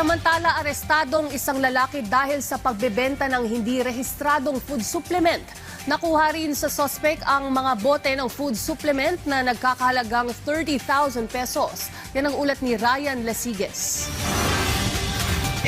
Samantala, arestadong isang lalaki dahil sa pagbebenta ng hindi rehistradong food supplement. Nakuha rin sa suspect ang mga bote ng food supplement na nagkakahalagang 30,000 pesos. Yan ang ulat ni Ryan Lasigues.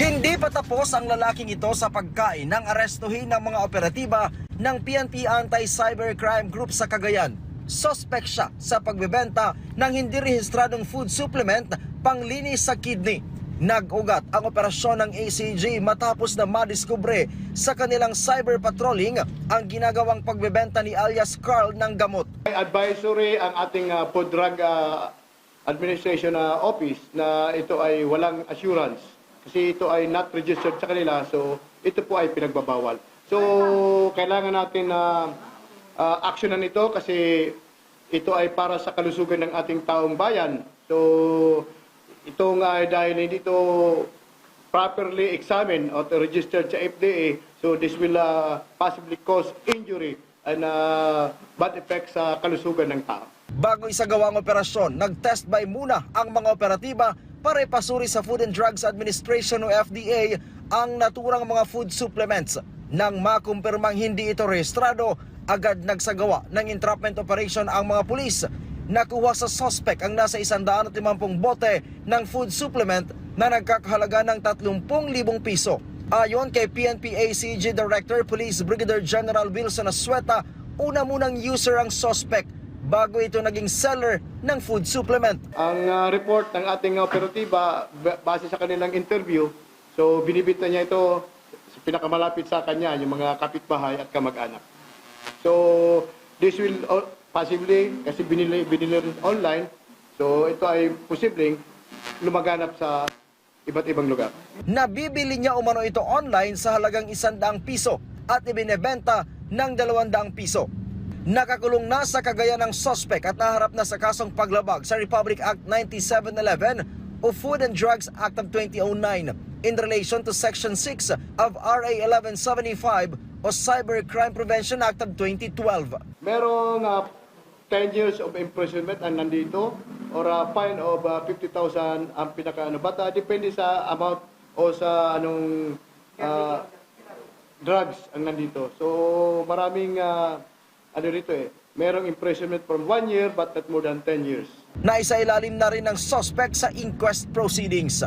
Hindi pa tapos ang lalaking ito sa pagkain ng arestuhin ng mga operatiba ng PNP Anti-Cybercrime Group sa Cagayan. Suspect siya sa pagbebenta ng hindi rehistradong food supplement panglinis sa kidney. Nag-ugat ang operasyon ng ACG matapos na madiskubre sa kanilang cyber patrolling ang ginagawang pagbebenta ni alias Carl ng gamot. Advisory ang ating Food Drug Administration Office na ito ay walang assurance kasi ito ay not registered sa kanila, so ito po ay pinagbabawal. So kailangan natin aksyonan ito kasi ito ay para sa kalusugan ng ating taong bayan. So ito nga dahil hindi ito properly examined or registered sa FDA, so this will possibly cause injury and bad effects sa kalusugan ng tao. Bago isagawa ang operasyon, nag-test buy muna ang mga operatiba para ipasuri sa Food and Drugs Administration o FDA ang naturang mga food supplements. Nang makumpirmang hindi ito rehistrado, agad nagsagawa ng entrapment operation ang mga pulis. Nakuha sa suspect ang nasa 150 bote ng food supplement na nagkakahalaga ng 30,000 piso. Ayon kay PNP ACG Director Police Brigadier General Wilson Asueta, una munang user ang suspect bago ito naging seller ng food supplement. Ang report ng ating operatiba base sa kanilang interview, so binibita niya ito sa pinakamalapit sa kanya, yung mga kapitbahay at kamag-anak. So this will possibly, kasi binili rin online, so ito ay posibleng lumaganap sa iba't ibang lugar. Nabibili niya umano ito online sa halagang 100 piso at ibinebenta ng 200 piso. Nakakulong na sa Cagayan ng suspect at naharap na sa kasong paglabag sa Republic Act 9711 o Food and Drugs Act of 2009 in relation to Section 6 of RA 1175 o Cybercrime Prevention Act of 2012. Merong 10 years of imprisonment ang nandito or a fine of 50,000 ang pinakaano. But depende sa amount o sa anong drugs ang nandito. So maraming ano rito merong imprisonment from 1 year but not more than 10 years. Naisailalim na rin ng suspect sa inquest proceedings.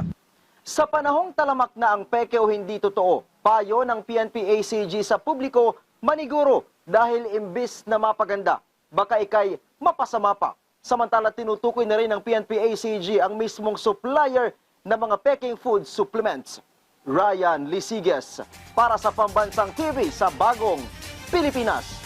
Sa panahong talamak na ang peke o hindi totoo, payo ng PNP ACG sa publiko, maniguro dahil imbis na mapaganda, baka ikay mapasama pa. Samantala tinutukoy na rin ng PNP ACG ang mismong supplier ng mga peking food supplements. Ryan Lasigues para sa Pambansang TV sa Bagong Pilipinas.